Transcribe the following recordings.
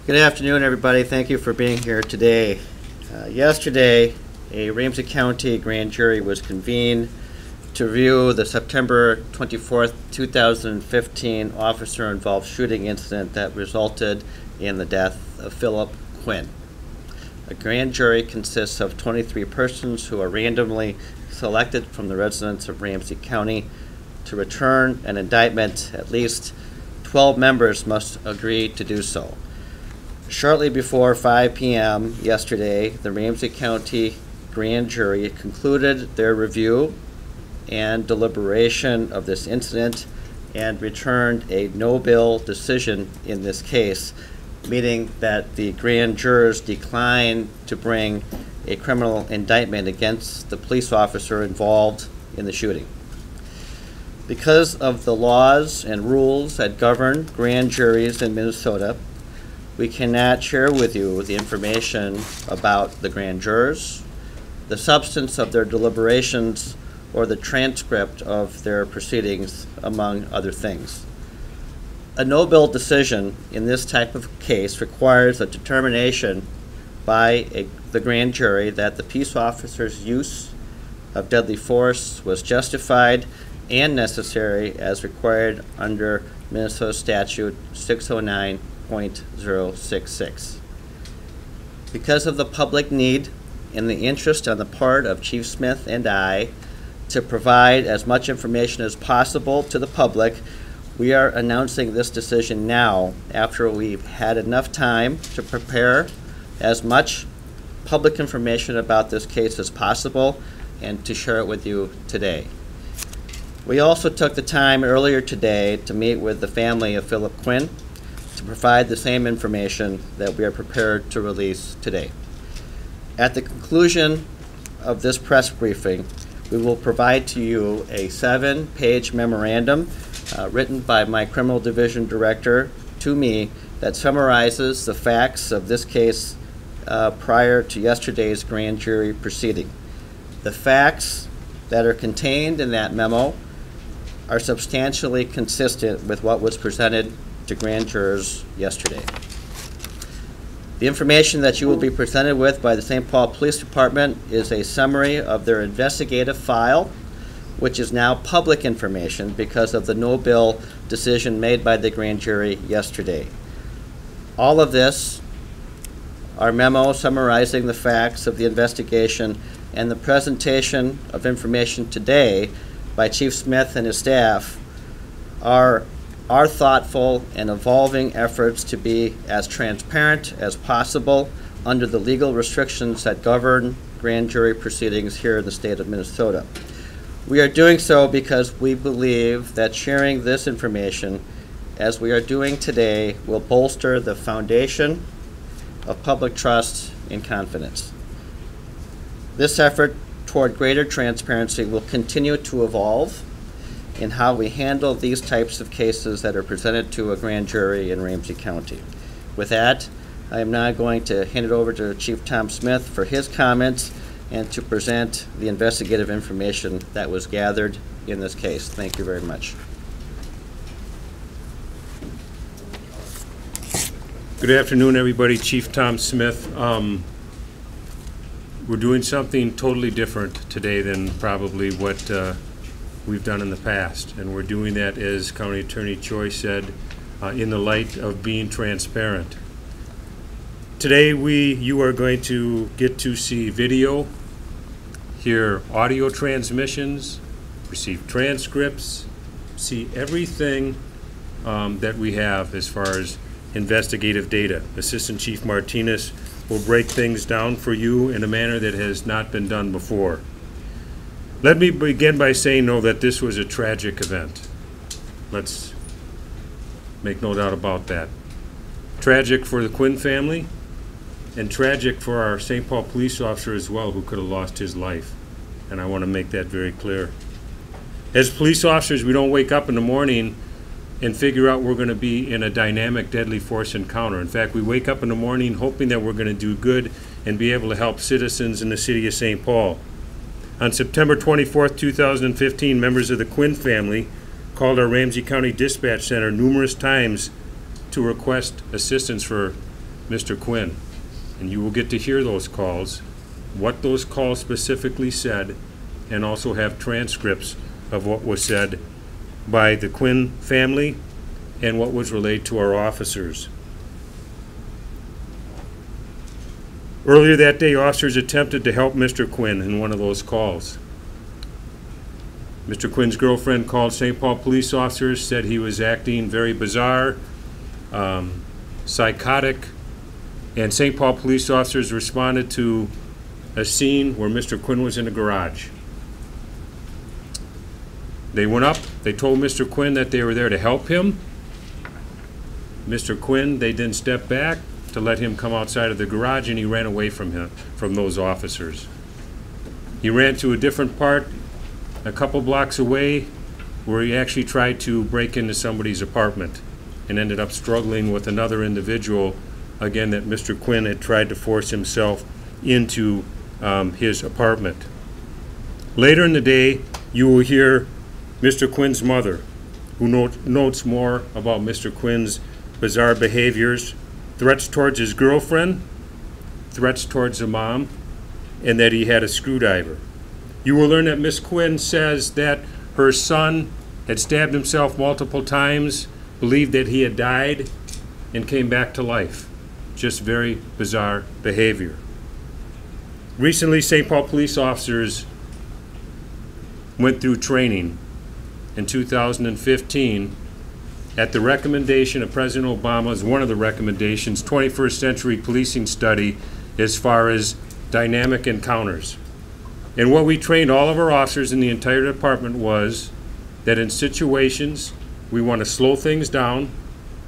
Good afternoon, everybody. Thank you for being here today. Yesterday, a Ramsey County grand jury was convened to review the September 24th, 2015 officer-involved shooting incident that resulted in the death of Philip Quinn. A grand jury consists of 23 persons who are randomly selected from the residents of Ramsey County to return an indictment. At least 12 members must agree to do so. Shortly before 5 p.m. yesterday, the Ramsey County grand jury concluded their review and deliberation of this incident and returned a no-bill decision in this case, meaning that the grand jurors declined to bring a criminal indictment against the police officer involved in the shooting. Because of the laws and rules that govern grand juries in Minnesota, we cannot share with you the information about the grand jurors, the substance of their deliberations, or the transcript of their proceedings, among other things. A no-bill decision in this type of case requires a determination by the grand jury that the peace officer's use of deadly force was justified and necessary as required under Minnesota Statute 609.066. Because of the public need and the interest on the part of Chief Smith and I to provide as much information as possible to the public, we are announcing this decision now after we've had enough time to prepare as much public information about this case as possible and to share it with you today. We also took the time earlier today to meet with the family of Philip Quinn to provide the same information that we are prepared to release today. At the conclusion of this press briefing, we will provide to you a 7-page memorandum written by my criminal division director to me that summarizes the facts of this case prior to yesterday's grand jury proceeding. The facts that are contained in that memo are substantially consistent with what was presented to grand jurors yesterday. The information that you will be presented with by the St. Paul Police Department is a summary of their investigative file, which is now public information because of the no-bill decision made by the grand jury yesterday. All of this, our memo summarizing the facts of the investigation and the presentation of information today by Chief Smith and his staff, are our thoughtful and evolving efforts to be as transparent as possible under the legal restrictions that govern grand jury proceedings here in the state of Minnesota. We are doing so because we believe that sharing this information, as we are doing today, will bolster the foundation of public trust and confidence. This effort toward greater transparency will continue to evolve in how we handle these types of cases that are presented to a grand jury in Ramsey County. With that, I am now going to hand it over to Chief Tom Smith for his comments and to present the investigative information that was gathered in this case. Thank you very much. Good afternoon, everybody. Chief Tom Smith. We're doing something totally different today than probably what we've done in the past, and we're doing that, as County Attorney Choi said, in the light of being transparent. Today you are going to get to see video, hear audio transmissions, receive transcripts, see everything that we have as far as investigative data. Assistant Chief Martinez will break things down for you in a manner that has not been done before. Let me begin by saying, though, that this was a tragic event. Let's make no doubt about that. Tragic for the Quinn family, and tragic for our St. Paul police officer as well, who could have lost his life. And I want to make that very clear. As police officers, we don't wake up in the morning and figure out we're going to be in a dynamic deadly force encounter. In fact, we wake up in the morning hoping that we're going to do good and be able to help citizens in the city of St. Paul. On September 24th, 2015, members of the Quinn family called our Ramsey County Dispatch Center numerous times to request assistance for Mr. Quinn. And you will get to hear those calls, what those calls specifically said, and also have transcripts of what was said by the Quinn family and what was relayed to our officers. Earlier that day, officers attempted to help Mr. Quinn in one of those calls. Mr. Quinn's girlfriend called St. Paul police officers, said he was acting very bizarre, psychotic, and St. Paul police officers responded to a scene where Mr. Quinn was in a garage. They went up, they told Mr. Quinn that they were there to help him. Mr. Quinn, they then stepped back to let him come outside of the garage, and he ran away from those officers. He ran to a different part, a couple blocks away, where he actually tried to break into somebody's apartment and ended up struggling with another individual, again, that Mr. Quinn had tried to force himself into his apartment. Later in the day, you will hear Mr. Quinn's mother, who notes more about Mr. Quinn's bizarre behaviors, threats towards his girlfriend, threats towards the mom, and that he had a screwdriver. You will learn that Miss Quinn says that her son had stabbed himself multiple times, believed that he had died, and came back to life. Just very bizarre behavior. Recently, St. Paul police officers went through training in 2015 at the recommendation of President Obama's, one of the recommendations, 21st Century Policing Study, as far as dynamic encounters. And what we trained all of our officers in the entire department was that in situations, we want to slow things down,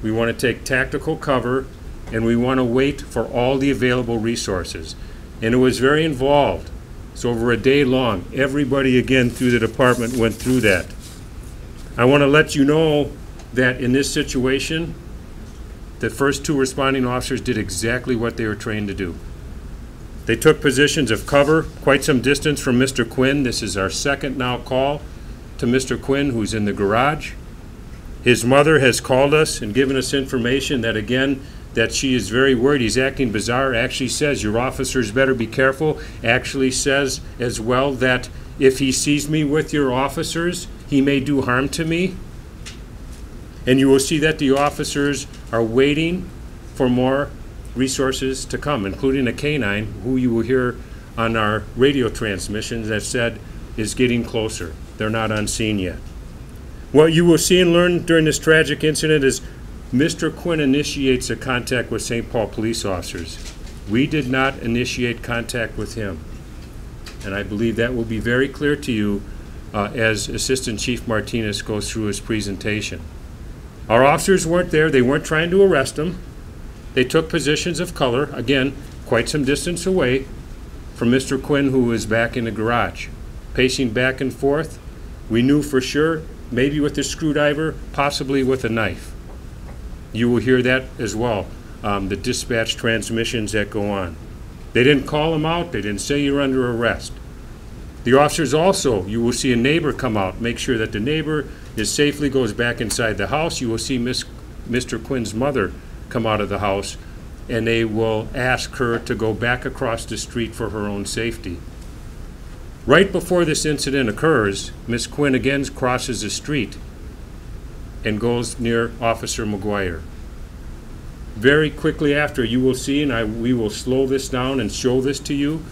we want to take tactical cover, and we want to wait for all the available resources. And it was very involved. So over a day long, everybody again through the department went through that. I want to let you know that in this situation, the first two responding officers did exactly what they were trained to do. They took positions of cover quite some distance from Mr. Quinn. This is our second now call to Mr. Quinn, who's in the garage. His mother has called us and given us information that, again, that she is very worried. He's acting bizarre. Actually says, your officers better be careful. Actually says as well that if he sees me with your officers, he may do harm to me. And you will see that the officers are waiting for more resources to come, including a canine, who you will hear on our radio transmissions that said is getting closer. They're not on scene yet. What you will see and learn during this tragic incident is Mr. Quinn initiates a contact with St. Paul police officers. We did not initiate contact with him. And I believe that will be very clear to you as Assistant Chief Martinez goes through his presentation. Our officers weren't there. They weren't trying to arrest him. They took positions of color, again, quite some distance away from Mr. Quinn, who was back in the garage, pacing back and forth. We knew for sure, maybe with a screwdriver, possibly with a knife. You will hear that as well, the dispatch transmissions that go on. They didn't call him out. They didn't say you're under arrest. The officers also, you will see a neighbor come out, make sure that the neighbor is safely goes back inside the house. You will see Mr. Quinn's mother come out of the house, and they will ask her to go back across the street for her own safety. Right before this incident occurs, Miss Quinn again crosses the street and goes near Officer McGuire. Very quickly after, you will see, and we will slow this down and show this to you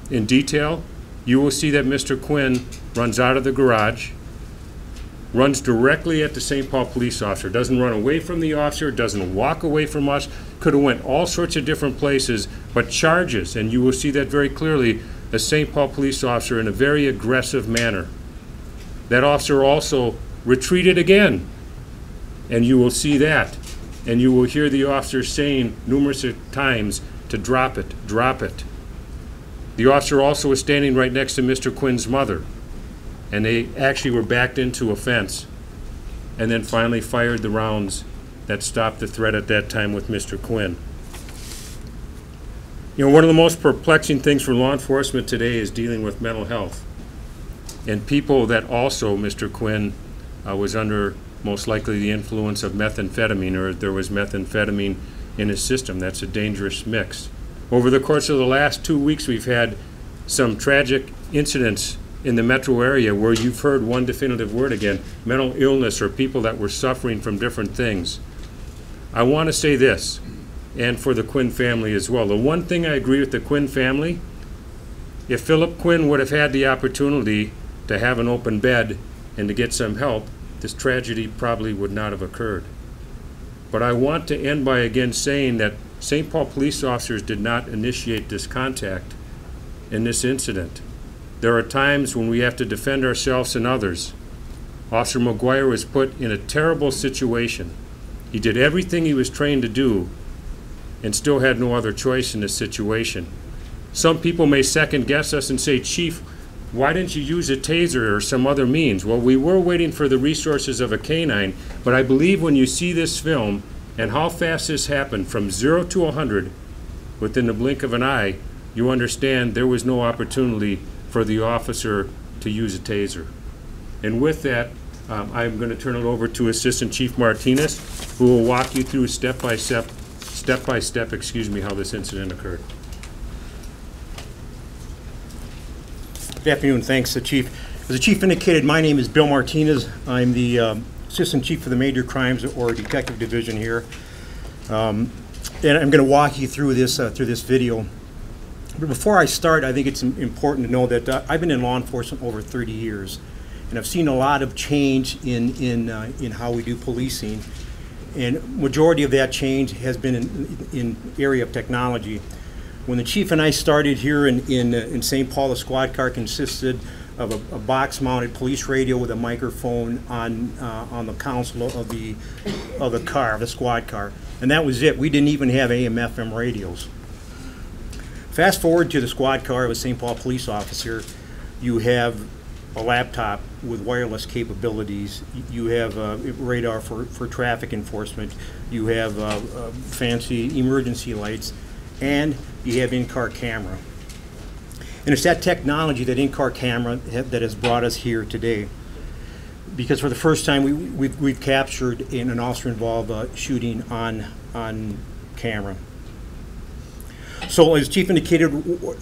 in detail. You will see that Mr. Quinn runs out of the garage, runs directly at the St. Paul police officer, doesn't run away from the officer, doesn't walk away from us, could have went all sorts of different places, but charges, and you will see that very clearly, a St. Paul police officer in a very aggressive manner. That officer also retreated again, and you will see that, and you will hear the officer saying numerous times to drop it, drop it. The officer also was standing right next to Mr. Quinn's mother, and they actually were backed into a fence and then finally fired the rounds that stopped the threat at that time with Mr. Quinn. You know, one of the most perplexing things for law enforcement today is dealing with mental health. And people that also, Mr. Quinn was under most likely the influence of methamphetamine, or there was methamphetamine in his system. That's a dangerous mix. Over the course of the last 2 weeks, we've had some tragic incidents in the metro area where you've heard one definitive word again, mental illness or people that were suffering from different things. I want to say this, and for the Quinn family as well. The one thing I agree with the Quinn family, if Philip Quinn would have had the opportunity to have an open bed and to get some help, this tragedy probably would not have occurred. But I want to end by again saying that St. Paul police officers did not initiate this contact in this incident. There are times when we have to defend ourselves and others. Officer McGuire was put in a terrible situation. He did everything he was trained to do and still had no other choice in this situation. Some people may second guess us and say, Chief, why didn't you use a taser or some other means? Well, we were waiting for the resources of a canine, but I believe when you see this film and how fast this happened from 0 to 100 within the blink of an eye, you understand there was no opportunity for the officer to use a taser. And with that, I'm going to turn it over to Assistant Chief Martinez, who will walk you through step by step, how this incident occurred. Good afternoon. Thanks, Chief. As the Chief indicated, my name is Bill Martinez. I'm the Assistant Chief for the Major Crimes or Detective Division here. And I'm going to walk you through this video. But before I start, I think it's important to know that I've been in law enforcement over 30 years, and I've seen a lot of change in how we do policing. And majority of that change has been in area of technology. When the Chief and I started here in St. Paul, the squad car consisted of a box-mounted police radio with a microphone on the console of the car, the squad car, and that was it. We didn't even have AM/FM radios. Fast forward to the squad car of a St. Paul police officer, you have a laptop with wireless capabilities. You have radar for traffic enforcement. You have fancy emergency lights, and you have in-car camera. And it's that technology, that in-car camera, that has brought us here today. Because for the first time, we've captured an officer-involved shooting on camera. So as Chief indicated,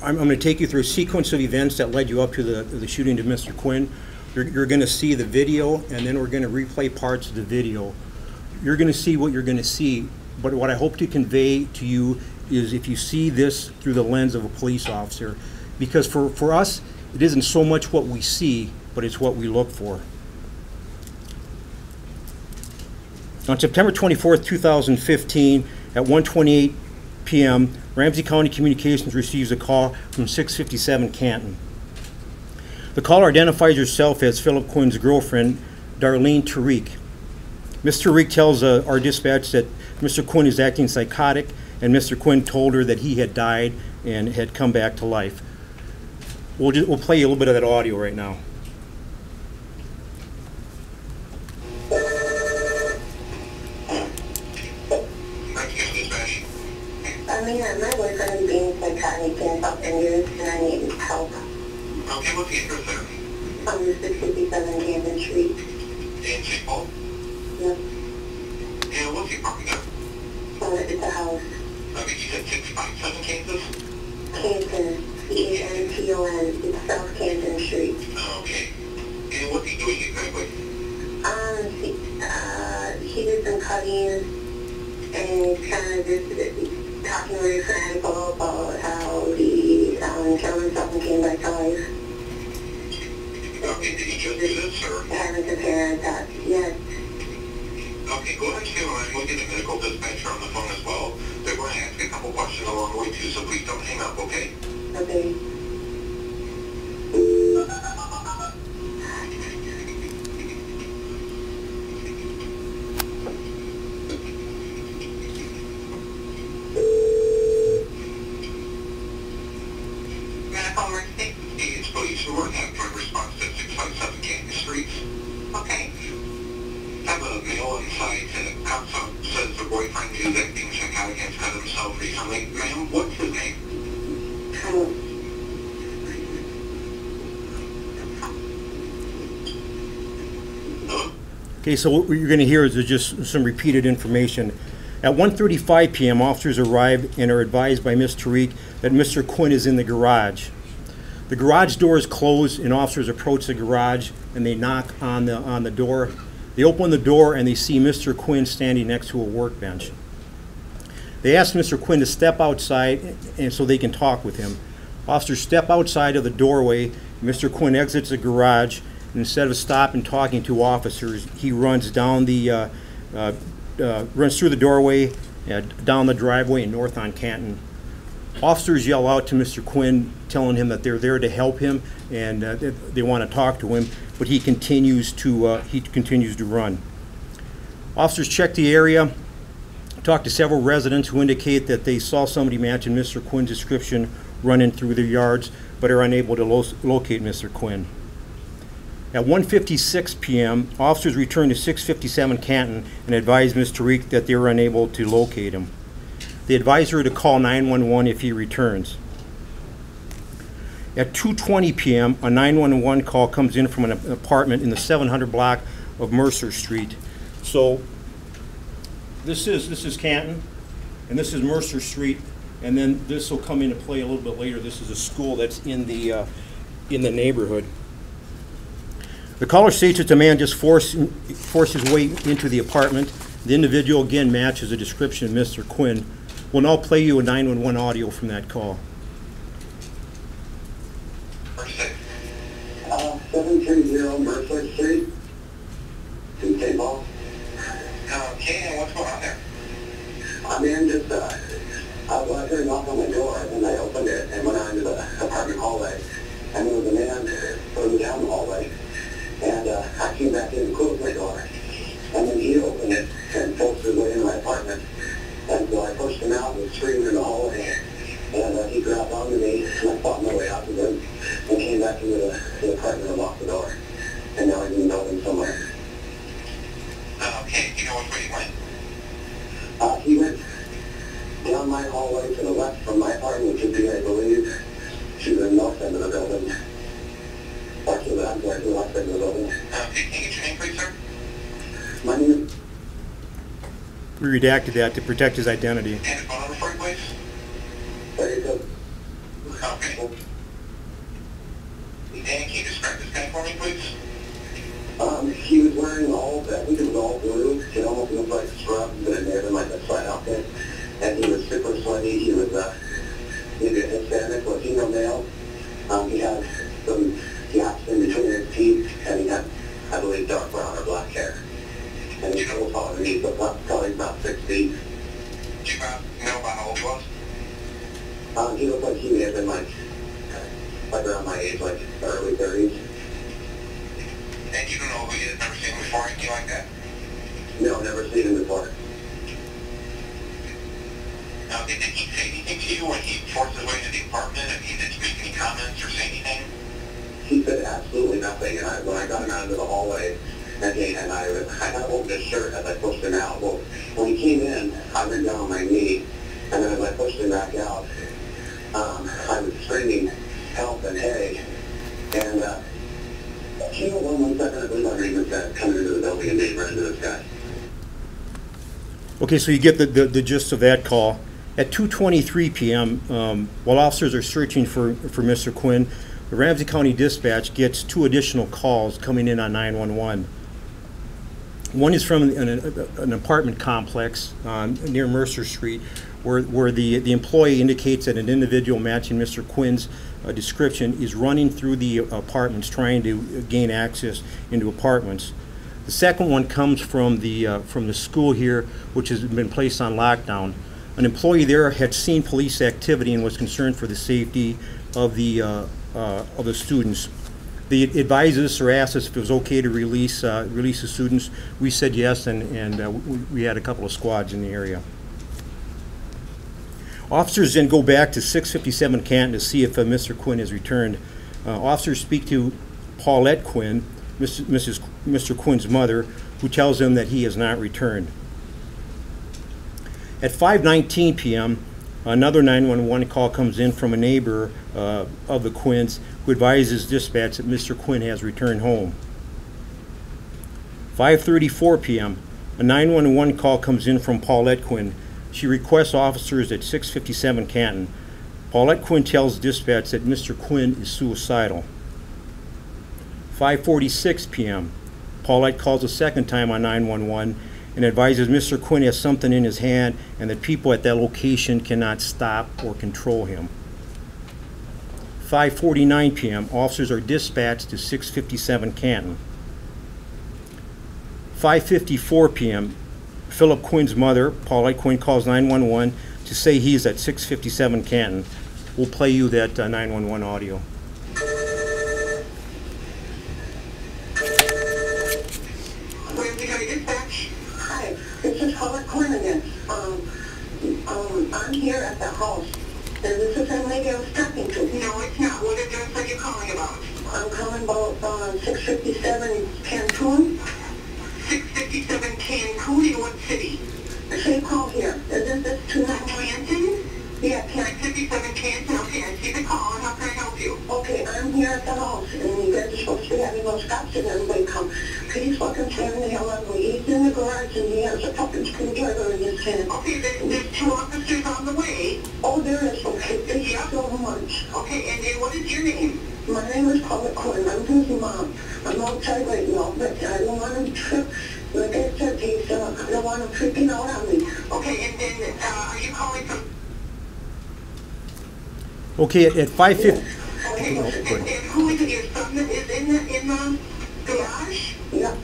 I'm going to take you through a sequence of events that led you up to the shooting of Mr. Quinn. You're going to see the video, and then we're going to replay parts of the video. You're going to see what you're going to see, but what I hope to convey to you is if you see this through the lens of a police officer, because for us, it isn't so much what we see, but it's what we look for. On September 24th, 2015, at 1:28 p.m., Ramsey County Communications receives a call from 657 Canton. The caller identifies herself as Philip Quinn's girlfriend, Darlene Tariq. Ms. Tariq tells our dispatch that Mr. Quinn is acting psychotic, and Mr. Quinn told her that he had died and had come back to life. We'll play you a little bit of that audio right now. My boyfriend is being psychotic and up dangerous, and I need help. Okay, what's the address there? 657 Camden Street. In St. Paul? Yep. And what's he parking there? It's a house. Okay, you said 657 Kansas? Canton. C-A-N-T-O-N. It's South Canton Street. Okay. And what's he doing exactly? He did some cutting, and he's kind of just talking very fanatical about how he killed himself and came back to life. Okay, did he just do this, or? Having some parents that, yes. Okay, go ahead and stay on line. We'll get a medical dispatcher on the phone as well. They're going to ask a couple questions along the way too, so please don't hang up, okay? Okay. Medical emergency? Hey, it's police. We're going to have joint response to 657 Kansas Street. Okay. Have a male inside that comes up, says the boyfriend is acting psychotic and has cut himself recently. Ma'am, what's his name? Okay, so what you're going to hear is just some repeated information. At 1:35 p.m., officers arrive and are advised by Ms. Tariq that Mr. Quinn is in the garage. The garage door is closed, and officers approach the garage and they knock on the door. They open the door and they see Mr. Quinn standing next to a workbench. They ask Mr. Quinn to step outside and so they can talk with him. Officers step outside of the doorway. Mr. Quinn exits the garage, and instead of stopping and talking to officers, he runs down the runs through the doorway, down the driveway, and north on Canton. Officers yell out to Mr. Quinn, telling him that they're there to help him and they want to talk to him, but he continues to run. Officers check the area, talk to several residents who indicate that they saw somebody matching Mr. Quinn's description running through their yards, but are unable to locate Mr. Quinn. At 1:56 p.m., officers return to 657 Canton and advise Ms. Tariq that they were unable to locate him. They advise her to call 911 if he returns. At 2:20 p.m., a 911 call comes in from an apartment in the 700 block of Mercer Street. So this is Canton, and this is Mercer Street, and then this will come into play a little bit later. This is a school that's in the neighborhood. The caller states that the man just forced his way into the apartment. The individual again matches the description of Mr. Quinn. We'll now play you a 911 audio from that call. 730 Mercer Street, in St. Paul. Okay, and what's going on there? I I heard a knock on my door, and I opened it and went out into the apartment hallway. And there was a man further down the hallway, and I came back in and closed my door. And then he opened it and forced his way into my apartment. And so I pushed him out and was screaming in the hallway. And he grabbed onto me, and I fought my way out to him and came back into the apartment and locked the door. And now he's in the building somewhere. Okay, do you know which way he went? He went down my hallway to the left from my apartment, which would be, I believe, to the north end of the building. Actually, I'm sorry, to the left end of the building. Okay, can you get your name, please, sir? My name is... We redacted that to protect his identity. And his phone number for you, please? Very good. Okay. And can you describe this guy for me, please? He was wearing all, I think it was all blue. It almost looked like scrubs, but it made him like a sweat outfit. And he was super sweaty. He was maybe a Hispanic, Latino male. He had some gaps in between his teeth, and he had, I believe, dark brown or black hair. And he was taller than me, but probably about 6 feet. Do you know about how old he was? He looked like he may have been like around my age, like early 30s. And you don't know who he is, never seen him before, anything like that? No, never seen him before. Now, did he say anything to you when he forced his way into the apartment? And he didn't make any comments or say anything? He said absolutely nothing, and when I got him out into the hallway, and I opened his shirt as I pushed him out. Well, when he came in, I went down on my knee, and then as I pushed him back out, I was screaming, help and hey, and can you hold on 1 second? I believe I heard this guy coming into the building and made run into this guy. Okay, so you get the gist of that call. At 2:23 p.m., while officers are searching for Mr. Quinn, the Ramsey County Dispatch gets 2 additional calls coming in on 911. One is from an apartment complex near Mercer Street, where the employee indicates that an individual matching Mr. Quinn's description is running through the apartments trying to gain access into apartments. The second one comes from the school here, which has been placed on lockdown. An employee there had seen police activity and was concerned for the safety of the students. They advised us or asked us if it was okay to release the students. We said yes, and we had a couple of squads in the area. Officers then go back to 657 Canton to see if Mr. Quinn has returned. Officers speak to Paulette Quinn, Mr. Quinn's mother, who tells them that he has not returned. At 5:19 p.m., another 911 call comes in from a neighbor of the Quinns, who advises dispatch that Mr. Quinn has returned home. 5:34 p.m., A 911 call comes in from Paulette Quinn. She requests officers at 657 Canton. Paulette Quinn tells dispatch that Mr. Quinn is suicidal. 5:46 p.m. Paulette calls a second time on 911 and advises Mr. Quinn has something in his hand and that people at that location cannot stop or control him. 5:49 p.m. Officers are dispatched to 657 Canton. 5:54 p.m. Philip Quinn's mother, Paulette Quinn, calls 911 to say he is at 657 Canton. We'll play you that 911 audio. Hi, this is Paulette Quinn again. I'm here at the house. And this is the lady I was talking to. No, it's not. What address are you calling about? I'm calling about 657 Cancun. 657 Cancun in what city? St. Paul here. Is this 291? Canton? Yeah, 657 Canton. Okay, I see the call. And how can I help you? Okay, I'm here at the house, and you guys are supposed to be having those cops and everybody come. He's fucking tearing the hell out of me. He's in the garage, and he has a fucking screwdriver in his hand. Okay, there's two officers on the way. Oh, there is. Okay, thank you so much. Okay, and what is your name? My name is Paulette Quinn. I'm his mom. I'm outside right now, but I don't want him to trip. Like I said, I don't want him tripping out on me. Okay, and then are you calling from... Okay, at 5:50. Okay, and who is it? Your son that is in the garage? Yeah.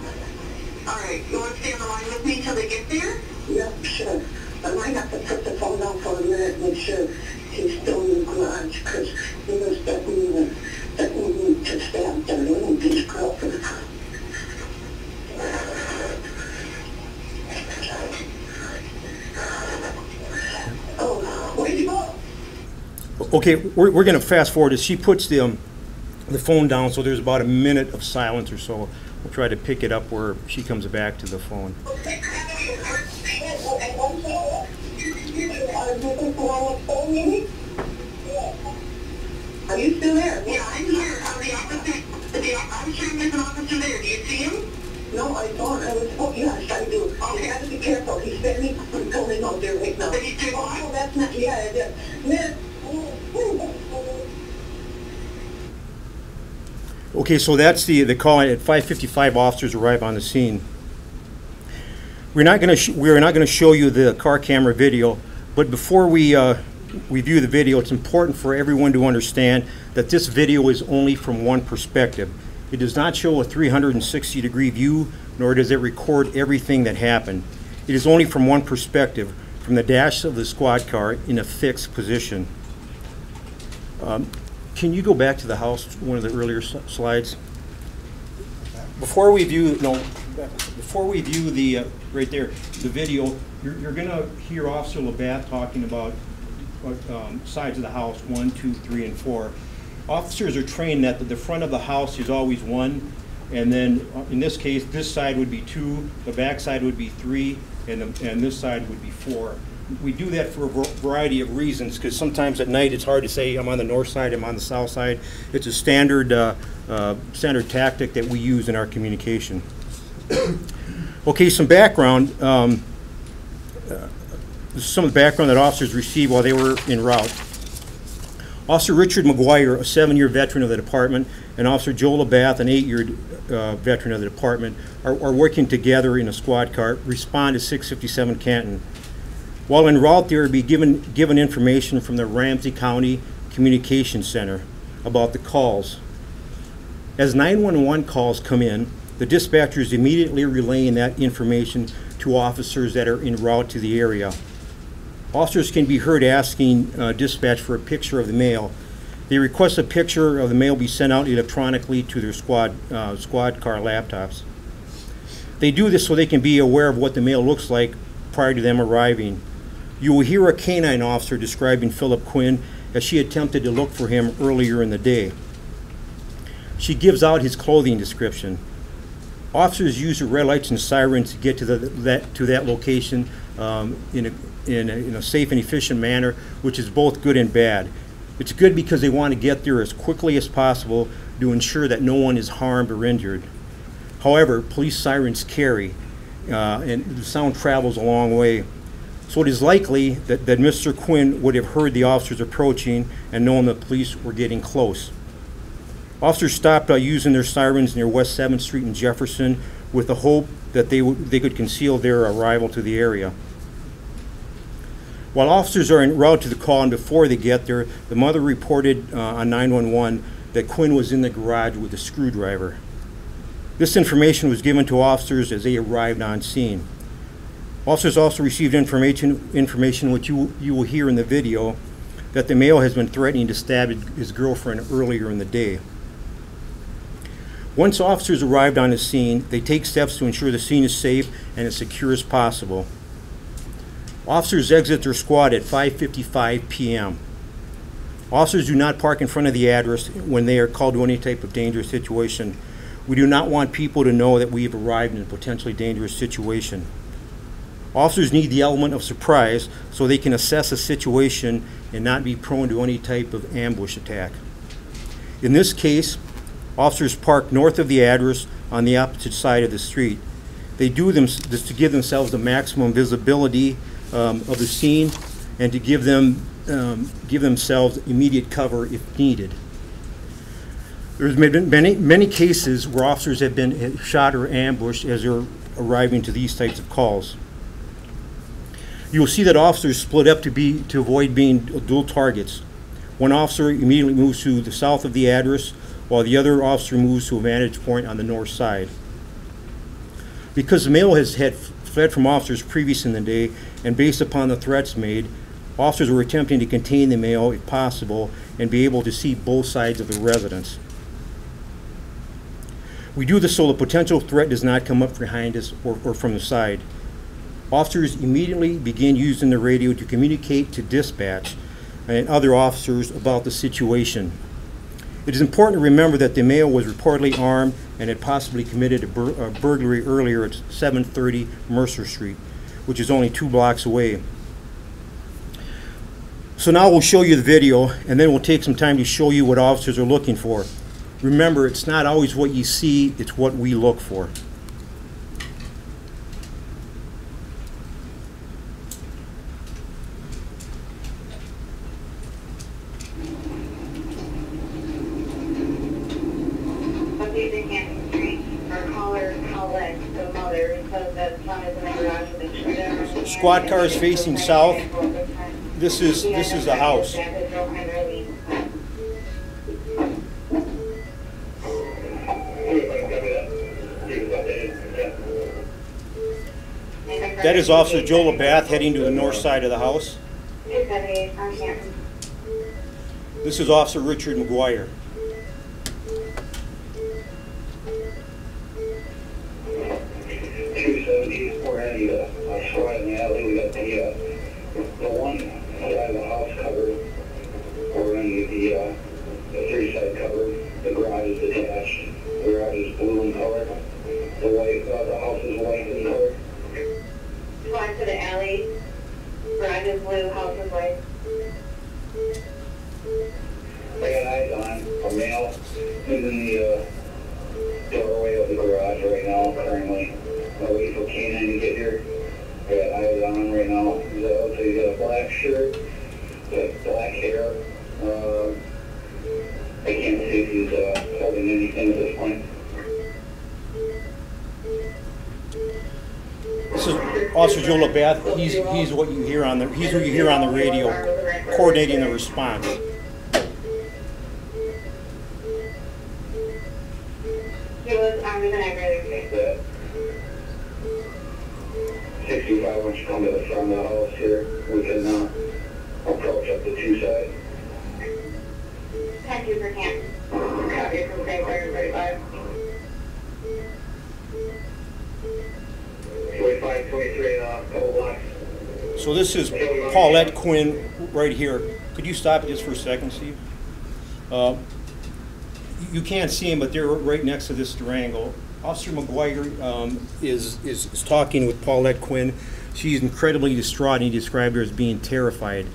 All right, you want to stay on the line with me until they get there? Yeah, sure. I might have to put the phone down for a minute and make sure he's still in the garage, because he was threatening to stab the little piece girlfriend. Oh, where'd you go? Okay, we're going to fast forward as she puts the phone down, so there's about a minute of silence or so. We'll try to pick it up where she comes back to the phone. Are you still there? Yeah, I'm here. I'm sure there's an officer there. Do you see him? No, I don't. Yes, I do. Okay. You have to be careful. He's standing going out there right now. Oh, that's not, yeah, it is. Okay, so that's the call. At 5:55, officers arrive on the scene. We're not going to show you the car camera video, but before we view the video, it's important for everyone to understand that this video is only from one perspective. It does not show a 360-degree view, nor does it record everything that happened. It is only from one perspective, from the dash of the squad car in a fixed position. Can you go back to the house, one of the earlier slides? Before we view the right there, the video, you're going to hear Officer Labatt talking about sides of the house, 1, 2, 3, and 4. Officers are trained that the front of the house is always 1, and then in this case, this side would be 2, the back side would be 3, and this side would be 4. We do that for a variety of reasons, because sometimes at night it's hard to say I'm on the north side, I'm on the south side. It's a standard tactic that we use in our communication. Okay, some background. Some of the background that officers received while they were en route. Officer Richard McGuire, a 7-year veteran of the department, and Officer Joe Labatt, an 8-year veteran of the department, are working together in a squad car, respond to 657 Canton. While en route, they will be given information from the Ramsey County Communications Center about the calls. As 911 calls come in, the dispatchers immediately relaying that information to officers that are en route to the area. Officers can be heard asking dispatch for a picture of the mail. They request a picture of the mail be sent out electronically to their squad car laptops. They do this so they can be aware of what the mail looks like prior to them arriving. You will hear a canine officer describing Philip Quinn as she attempted to look for him earlier in the day. She gives out his clothing description. Officers use the red lights and sirens to get to that location in a safe and efficient manner, which is both good and bad. It's good because they want to get there as quickly as possible to ensure that no one is harmed or injured. However, police sirens carry, and the sound travels a long way. So it is likely that Mr. Quinn would have heard the officers approaching and known the police were getting close. Officers stopped using their sirens near West 7th Street and Jefferson with the hope that they could conceal their arrival to the area. While officers are en route to the call and before they get there, the mother reported on 911 that Quinn was in the garage with a screwdriver. This information was given to officers as they arrived on scene. Officers also received information which you will hear in the video, that the male has been threatening to stab his girlfriend earlier in the day. Once officers arrived on the scene, they take steps to ensure the scene is safe and as secure as possible. Officers exit their squad at 5:55 p.m. Officers do not park in front of the address when they are called to any type of dangerous situation. We do not want people to know that we have arrived in a potentially dangerous situation. Officers need the element of surprise so they can assess a situation and not be prone to any type of ambush attack. In this case, officers park north of the address on the opposite side of the street. They do this to give themselves the maximum visibility of the scene and to give themselves immediate cover if needed. There's been many cases where officers have been shot or ambushed as they're arriving to these types of calls. You will see that officers split up to avoid being dual targets. One officer immediately moves to the south of the address, while the other officer moves to a vantage point on the north side. Because the male had fled from officers previous in the day, and based upon the threats made, officers were attempting to contain the male if possible and be able to see both sides of the residence. We do this so the potential threat does not come up behind us or from the side. Officers immediately begin using the radio to communicate to dispatch and other officers about the situation. It is important to remember that the male was reportedly armed and had possibly committed a burglary earlier at 730 Mercer Street, which is only 2 blocks away. So now we'll show you the video, and then we'll take some time to show you what officers are looking for. Remember, it's not always what you see, it's what we look for. Squad car is facing south. This is the house. That is Officer Joe LaBath heading to the north side of the house. This is Officer Richard McGuire. Right in the alley, we got the one side of the house covered. We're going to get the 3 side covered. The garage is detached. The garage is blue in color. The house is white in color. Flag to the alley. Garage is blue, house is white. I got eyes on a male. He's in the doorway of the garage right now, currently. I'm waiting for Quinn to get here. I got eyes on him right now. So he's got a black shirt, got black hair. I can't see if he's holding anything at this point. This is Officer Joe LaBath. He's what you hear on the who you hear on the radio, coordinating the response. He was armed with an aggravator. 65, once you come to the front of the house here, we can approach up the 2 sides. Thank you for camp. Copy from St. Clair 35. 25, 23, couple blocks. So this is Paulette Quinn right here. Could you stop it just for a second, Steve? You can't see him, but they're right next to this Durango. Officer McGuire is talking with Paulette Quinn. She's incredibly distraught, and he described her as being terrified.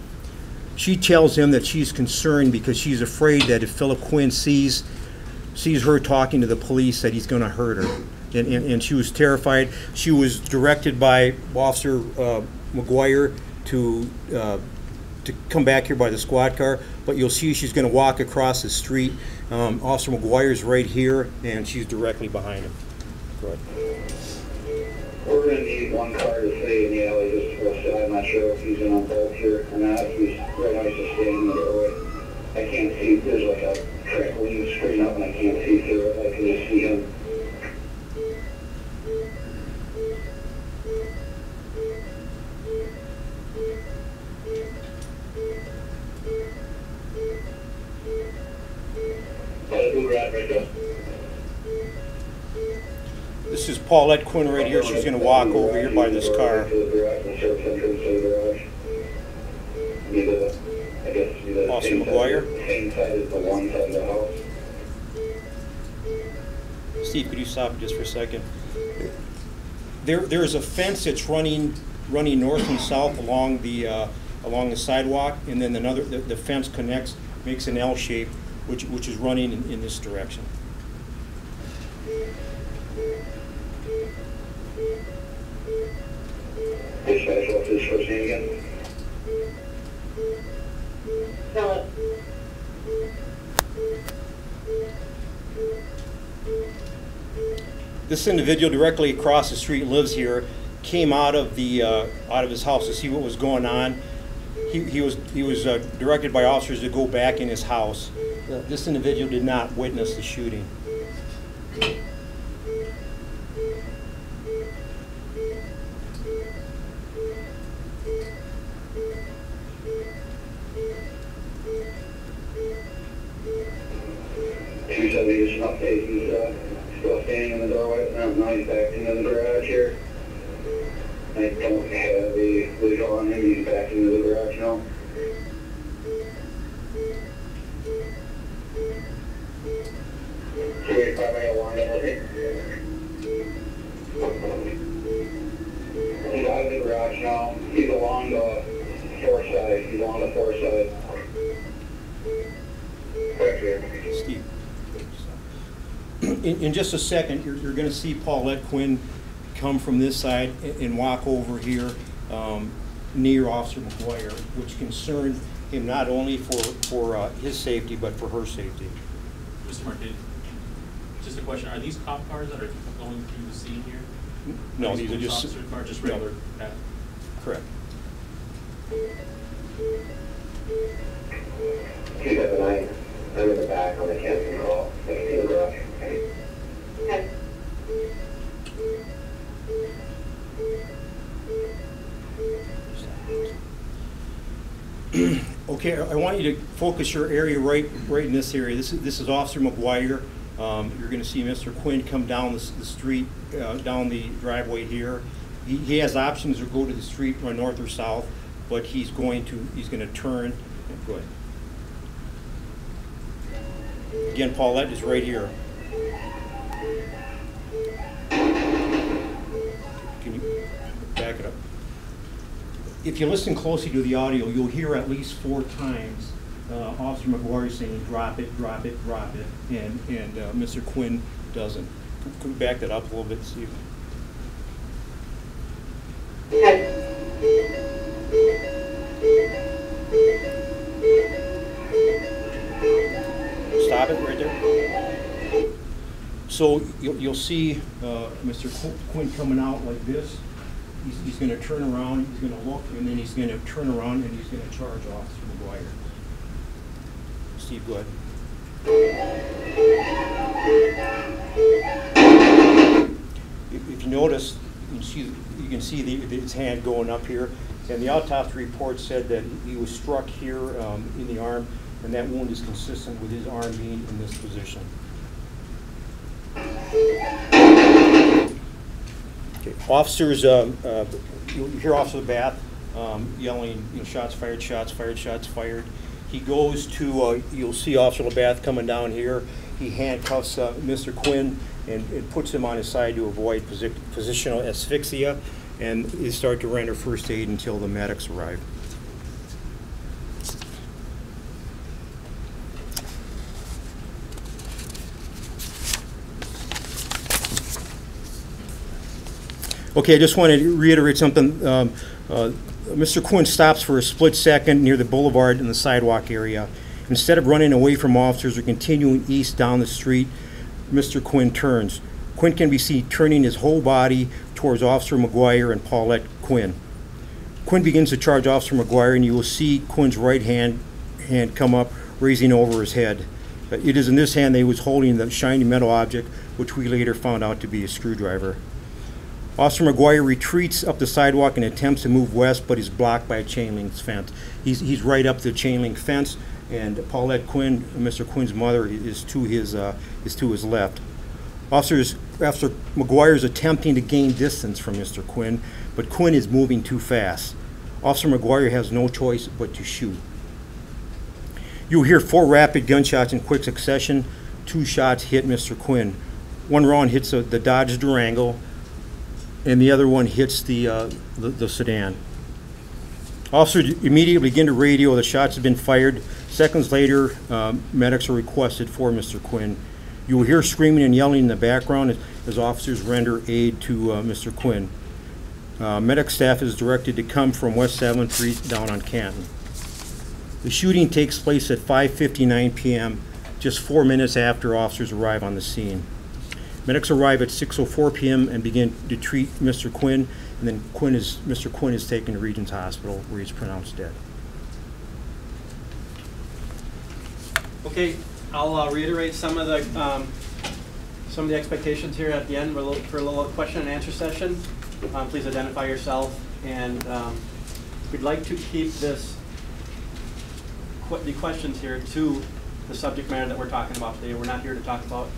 She tells him that she's concerned because she's afraid that if Philip Quinn sees her talking to the police, that he's going to hurt her. and she was terrified. She was directed by Officer McGuire to come back here by the squad car, but you'll see she's going to walk across the street. Officer McGuire's right here, and she's directly behind him. Go ahead. We're going to need one car to stay in the alley just to go side. I'm not sure if he's in on both here or not. He's right now, he's just standing in the doorway. I can't see. There's like a trampoline screen up and I can't see through it. I can just see him. This is Paulette Quinn right here. She's going to walk over here by this car. Officer McGuire. Steve, could you stop just for a second? There is a fence that's running north and south along the sidewalk, and then the fence connects, makes an L shape, which is running in this direction. Dispatch, what's his first name again? Philip. This individual directly across the street lives here. Came out of his house to see what was going on. He was directed by officers to go back in his house. This individual did not witness the shooting. He's still standing in the doorway. Now he's back into the garage here. I don't have the visual on him. He's back into the garage now. So he's probably along it with him. He's out of the garage now. He's along the far side. He's on the far side. Back here. Steve. In just a second, you're going to see Paulette Quinn come from this side and walk over here near Officer McGuire, which concerned him not only for his safety, but for her safety. Mr. Martin, just a question. Are these cop cars that are going through the scene here? No, these are just... officer cars, just regular? No. Correct. 279. I'm in the back on the camping call. Next to the garage. Okay. Okay, I want you to focus your area right in this area. This is Officer McGuire. You're going to see Mr. Quinn come down the street, down the driveway here. He has options to go to the street, run north or south, but he's going to turn. Go ahead. Again, Paulette is right here. Can you back it up? If you listen closely to the audio, you'll hear at least 4 times Officer McGuire saying, "Drop it, drop it, drop it," and Mr. Quinn doesn't. Could we back that up a little bit, Steve? Okay. Stop it right there. So you'll see Mr. Quinn coming out like this. He's going to turn around, he's going to look, and then he's going to turn around and he's going to charge Officer McGuire. Steve, go ahead. If you notice, you can see his hand going up here, and the autopsy report said that he was struck here in the arm, and that wound is consistent with his arm being in this position. Okay. Officers, you hear Officer Bath yelling, shots fired, shots fired, shots fired. He goes to, you'll see Officer LaBath coming down here. He handcuffs Mr. Quinn and puts him on his side to avoid positional asphyxia, and they start to render first aid until the medics arrive. Okay, I just want to reiterate something. Mr. Quinn stops for a split second near the boulevard in the sidewalk area. Instead of running away from officers or continuing east down the street, Mr. Quinn turns. Quinn can be seen turning his whole body towards Officer McGuire and Paulette Quinn. Quinn begins to charge Officer McGuire, and you will see Quinn's right hand come up, raising over his head. It is in this hand that he was holding the shiny metal object, which we later found out to be a screwdriver. Officer McGuire retreats up the sidewalk and attempts to move west, but is blocked by a chain link fence. He's right up the chain link fence, and Paulette Quinn, Mr. Quinn's mother, is to his left. Officer McGuire is attempting to gain distance from Mr. Quinn, but Quinn is moving too fast. Officer McGuire has no choice but to shoot. You'll hear 4 rapid gunshots in quick succession. 2 shots hit Mr. Quinn. 1 round hits the Dodge Durango, and the other one hits the sedan. Officers immediately begin to radio the shots have been fired. Seconds later, medics are requested for Mr. Quinn. You will hear screaming and yelling in the background as officers render aid to Mr. Quinn. Medic staff is directed to come from West 7th Street down on Canton. The shooting takes place at 5:59 p.m., just 4 minutes after officers arrive on the scene. Medics arrive at 6:04 p.m. and begin to treat Mr. Quinn, and then Mr. Quinn is taken to Regents Hospital, where he's pronounced dead. Okay, I'll reiterate some of the expectations here at the end for a little question and answer session. Please identify yourself, and we'd like to keep the questions here to the subject matter that we're talking about today. We're not here to talk about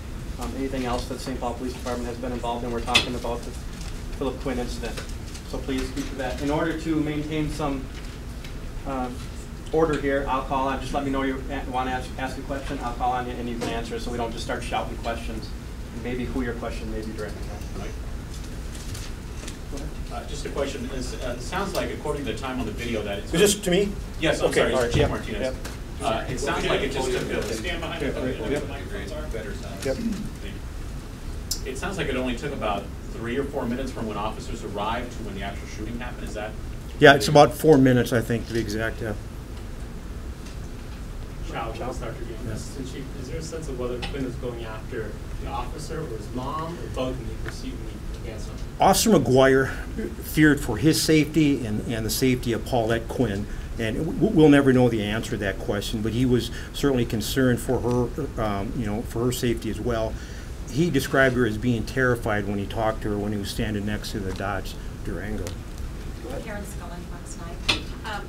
anything else that St. Paul Police Department has been involved in. We're talking about the Philip Quinn incident. So please keep to that. In order to maintain some order here, I'll call on, just let me know you want to ask a question. I'll call on you and you can answer it, so we don't just start shouting questions. And maybe who your question may be directed at. Just a question. It sounds like, according to the time on the video, that it's... Is this to me? Yes, I'm okay, sorry, right, Chief yep, Martinez. Yep. It sounds like it just took... Stand behind it. Yep. It sounds like it only took about 3 or 4 minutes from when officers arrived to when the actual shooting happened. Is that... Yeah, it's about 4 minutes, I think, to be exact, yeah. I'll start again. Assistant Chief, is there a sense of whether Quinn is going after the officer or his mom, or both, and he perceived me against him? Officer McGuire feared for his safety and the safety of Paulette Quinn, and we'll never know the answer to that question, but he was certainly concerned for her, for her safety as well. He described her as being terrified when he talked to her when he was standing next to the Dodge Durango. Karen Scullen, Fox 9.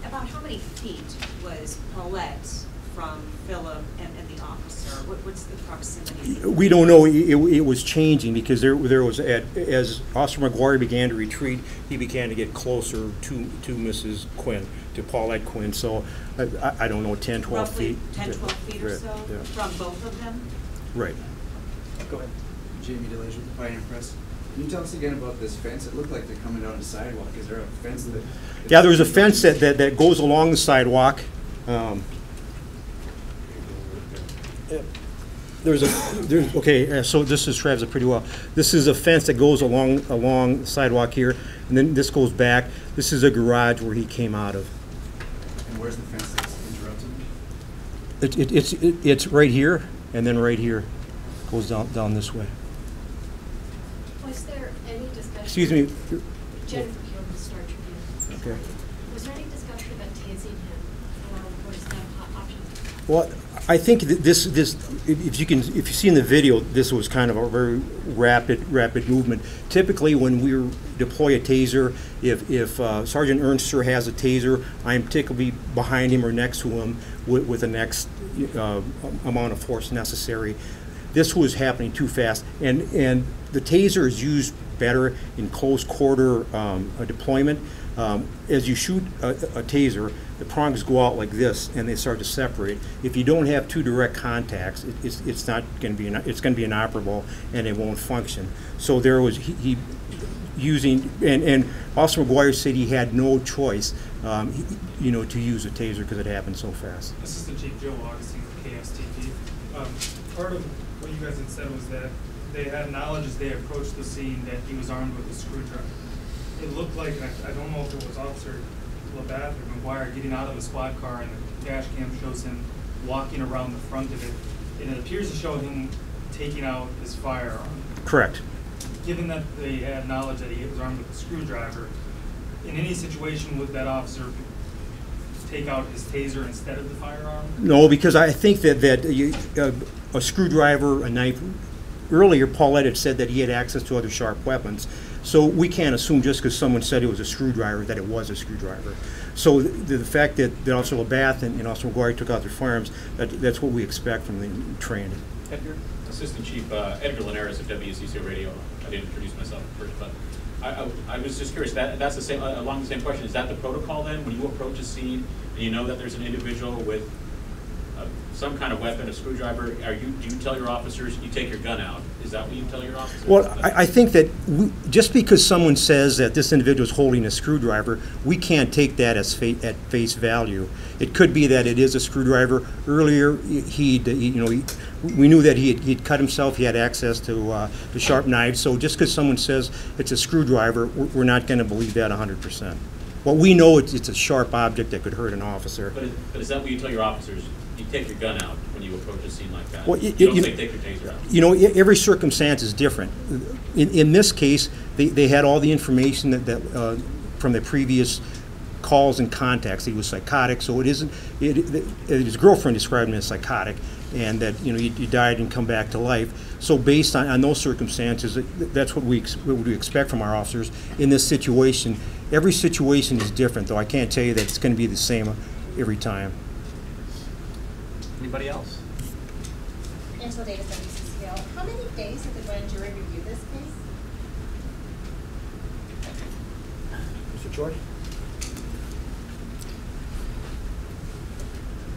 About how many feet was Paulette from Philip and the officer? What's the proximity? We don't know. It was changing because there was, as Officer McGuire began to retreat, he began to get closer to Mrs. Quinn, to Paulette Quinn. So I don't know, 10, 12 Roughly feet. 10, 12 feet or so from both of them? Right. Go ahead. Jamie DeLage with the Pioneer Press. Can you tell us again about this fence? It looked like they're coming down the sidewalk. Is there a fence that... Yeah, there's a fence that goes along the sidewalk. So this describes it pretty well. This is a fence that goes along the sidewalk here, and then this goes back. This is a garage where he came out of. And where's the fence that's interrupted? It's right here, and then right here, goes down this way. Was there any discussion? Excuse me. Jennifer Hill, the Star Tribune. Okay. Was there any discussion about tasing him, or was that an option? Well, I think that this if you see in the video, this was kind of a very rapid movement. Typically, when we deploy a taser, if Sergeant Ernster has a taser, I'm typically behind him or next to him with the next amount of force necessary. This was happening too fast, and the taser is used better in close quarter deployment. As you shoot a taser, the prongs go out like this, and they start to separate. If you don't have 2 direct contacts, it's not going to be it's going to be inoperable, and it won't function. So there was he using, and Officer McGuire said he had no choice, to use a taser because it happened so fast. Assistant Chief Joe Augustine with KSTP. Part of what you guys had said was that they had knowledge as they approached the scene that he was armed with a screwdriver. it looked like, and I don't know if it was Officer Labatt or McGuire getting out of the squad car, and the dash cam shows him walking around the front of it, and it appears to show him taking out his firearm. Correct. Given that they had knowledge that he was armed with a screwdriver, in any situation would that officer take out his taser instead of the firearm? No, because I think that a screwdriver, a knife, earlier Paulette had said that he had access to other sharp weapons. So we can't assume just because someone said it was a screwdriver that it was a screwdriver. So the fact that Officer Labatt and Officer McGuire took out their firearms, that's what we expect from the training. Edgar? Assistant Chief Edgar Linares of WCCO Radio. I didn't introduce myself first, but I was just curious. That's the same, along the same question. Is that the protocol then, when you approach a scene and you know that there's an individual with some kind of weapon, a screwdriver? Do you tell your officers you take your gun out? Is that what you tell your officers? Well, I think that just because someone says that this individual is holding a screwdriver, we can't take that as at face value. It could be that it is a screwdriver. Earlier, we knew that he'd cut himself. He had access to sharp knives. So just because someone says it's a screwdriver, we're not going to believe that 100%. Well, we know it's a sharp object that could hurt an officer. But is that what you tell your officers? You take your gun out when you approach a scene like that. Well, you don't say take your taser out. You know, every circumstance is different. In this case, they had all the information that from the previous calls and contacts. He was psychotic, so it isn't. His girlfriend described him as psychotic, and that he died and come back to life. So based on those circumstances, that's what we expect from our officers in this situation. Every situation is different, though. I can't tell you that it's going to be the same every time. Anybody else? Angela Davis, WCCO. How many days did the grand jury review this case? Mr. George?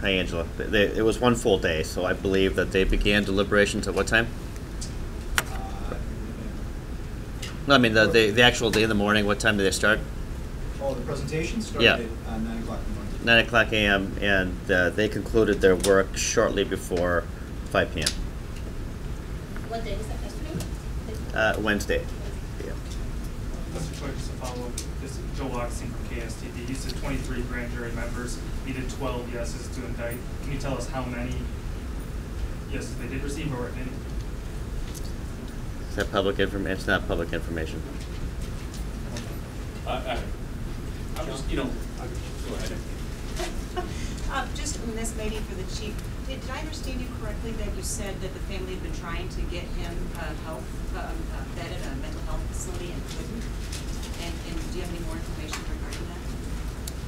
Hi, Angela. It was one full day, so I believe that they began deliberations at what time? No, I mean the actual day in the morning. What time did they start? Oh, the presentation started Yeah. at 9 o'clock in the morning. 9 o'clock a.m. and they concluded their work shortly before 5 p.m. What day was that, yesterday? Wednesday. Yeah. Mr. Choi, just a follow-up. This is Joe Loxing from KSTD. You said 23 grand jury members needed 12 yeses to indict. Can you tell us how many yeses they did receive, or if any? Is that public information? It's not public information. I'm just, go ahead. Just, and this maybe for the chief, did I understand you correctly that you said that the family had been trying to get him help bed at a mental health facility and couldn't? And do you have any more information regarding that?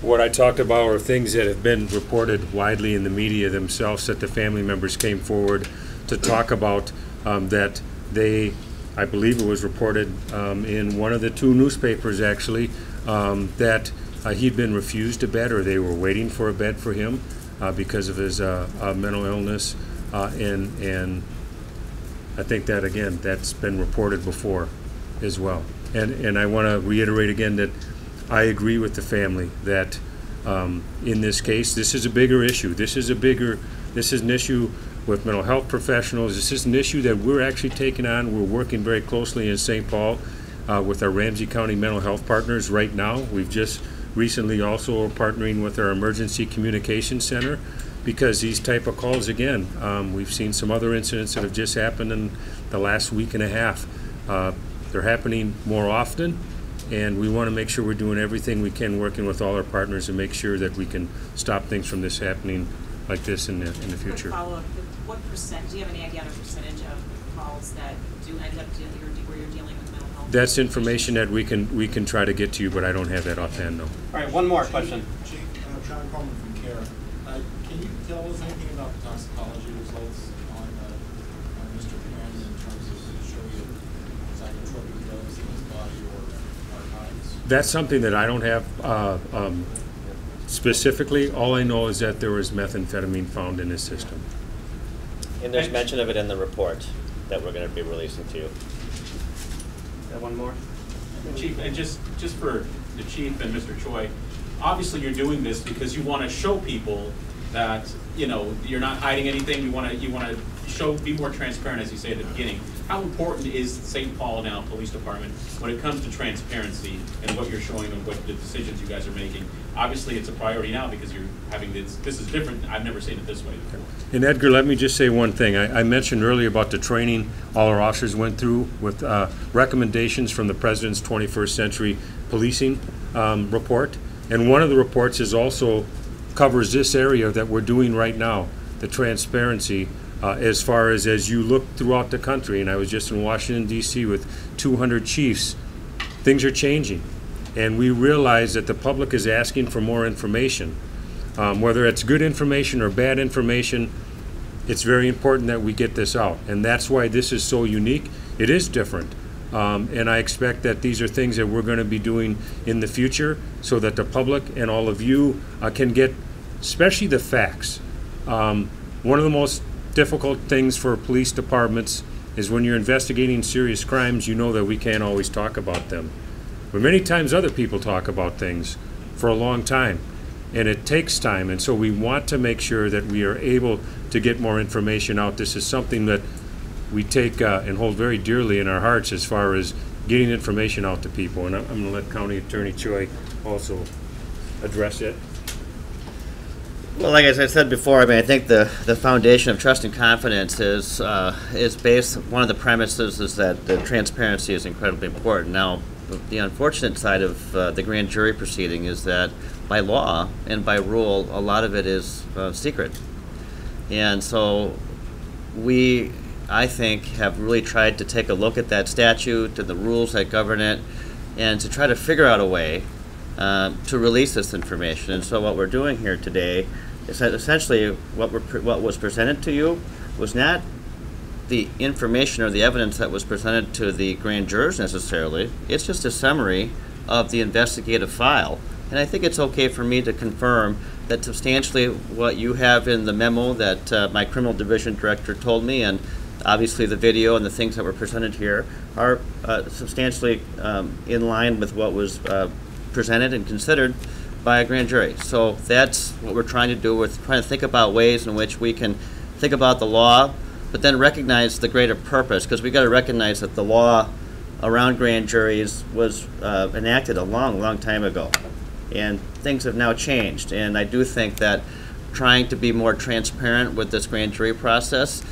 What I talked about are things that have been reported widely in the media themselves, that the family members came forward to talk about, that they, I believe it was reported in one of the two newspapers actually, that he'd been refused a bed, or they were waiting for a bed for him because of his mental illness, and I think that, again, that's been reported before as well. And I want to reiterate again that I agree with the family that in this case, this is a bigger issue. This is an issue with mental health professionals. This is an issue that we're actually taking on. We're working very closely in St. Paul with our Ramsey County mental health partners right now. We've just recently also are partnering with our Emergency Communication Center, because these type of calls, again, we've seen some other incidents that have just happened in the last week and a half. They're happening more often, and we want to make sure we're doing everything we can, working with all our partners to make sure that we can stop things from this happening like this in the future. Quick follow-up, what percent, do you have any idea on a percentage of calls that do end up where you're dealing with mental health? That's information that we can try to get to you, but I don't have that offhand, no. All right, one more question. Chief, John Coleman from CARE. Can you tell us anything about the toxicology results on Mr. Quinn in terms of showing psychotropic drugs in his body or narcotics? That's something that I don't have specifically. All I know is that there was methamphetamine found in his system. And there's mention of it in the report that we're going to be releasing to you. One more. Chief, and just for the chief and Mr. Choi, obviously you're doing this because you want to show people that you're not hiding anything. You want to show, be more transparent, as you say at the beginning. how important is St. Paul now Police Department when it comes to transparency and what you're showing and what the decisions you guys are making? Obviously, it's a priority now because you're having this. This is different. I've never seen it this way before. And Edgar, let me just say one thing. I mentioned earlier about the training all our officers went through with recommendations from the President's 21st Century Policing report. And one of the reports is also covers this area that we're doing right now, the transparency. As far as you look throughout the country, and I was just in Washington, D.C. with 200 chiefs, things are changing. And we realize that the public is asking for more information. Whether it's good information or bad information, it's very important that we get this out. And that's why this is so unique. It is different. And I expect that these are things that we're going to be doing in the future so that the public and all of you can get, especially the facts. One of the most difficult things for police departments is when you're investigating serious crimes, you know that we can't always talk about them. But many times other people talk about things for a long time, and it takes time, and so we want to make sure that we are able to get more information out. This is something that we take and hold very dearly in our hearts as far as getting information out to people, and I'm going to let County Attorney Choi also address it. Well, like as I said before, I mean, I think the foundation of trust and confidence is based. One of the premises is that the transparency is incredibly important. Now, the unfortunate side of the grand jury proceeding is that by law and by rule, a lot of it is secret, and so we, I think, have really tried to take a look at that statute and the rules that govern it, and to try to figure out a way to release this information. And so what we're doing here today is that essentially what was presented to you was not the information or the evidence that was presented to the grand jurors necessarily. It's just a summary of the investigative file. And I think it's okay for me to confirm that substantially what you have in the memo that my criminal division director told me, and obviously the video and the things that were presented here, are substantially in line with what was presented and considered by a grand jury. So that's what we're trying to do. We're trying to think about ways in which we can think about the law, but then recognize the greater purpose, because we've got to recognize that the law around grand juries was enacted a long, long time ago. And things have now changed. And I do think that trying to be more transparent with this grand jury process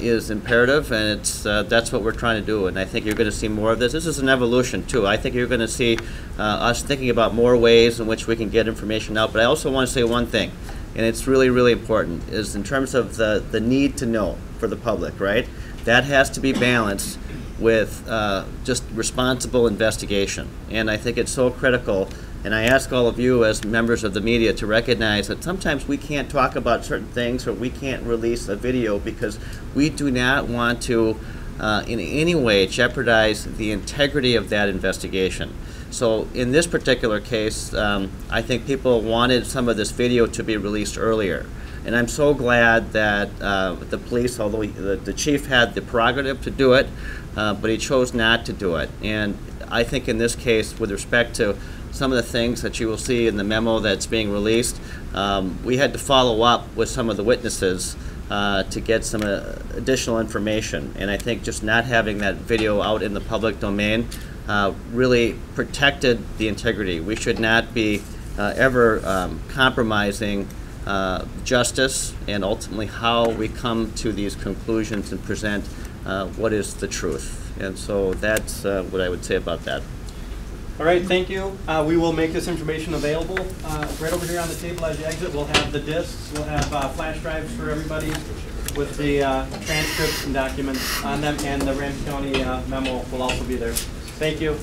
is imperative, and that's what we're trying to do. And I think you're going to see more of this. This is an evolution too. I think you're going to see us thinking about more ways in which we can get information out. But I also want to say one thing, and it's really, really important, is in terms of the need to know for the public, right? That has to be balanced with just responsible investigation. And I think it's so critical. And I ask all of you as members of the media to recognize that sometimes we can't talk about certain things, or we can't release a video because we do not want to in any way jeopardize the integrity of that investigation. So in this particular case, I think people wanted some of this video to be released earlier. And I'm so glad that the police, although the chief had the prerogative to do it, but he chose not to do it. And I think in this case, with respect to some of the things that you will see in the memo that's being released, we had to follow up with some of the witnesses to get some additional information. And I think just not having that video out in the public domain really protected the integrity. We should not be ever compromising justice and ultimately how we come to these conclusions and present what is the truth. And so that's what I would say about that. All right, thank you. We will make this information available. Right over here on the table as you exit, we'll have the discs, we'll have flash drives for everybody with the transcripts and documents on them, and the Ramsey County memo will also be there. Thank you.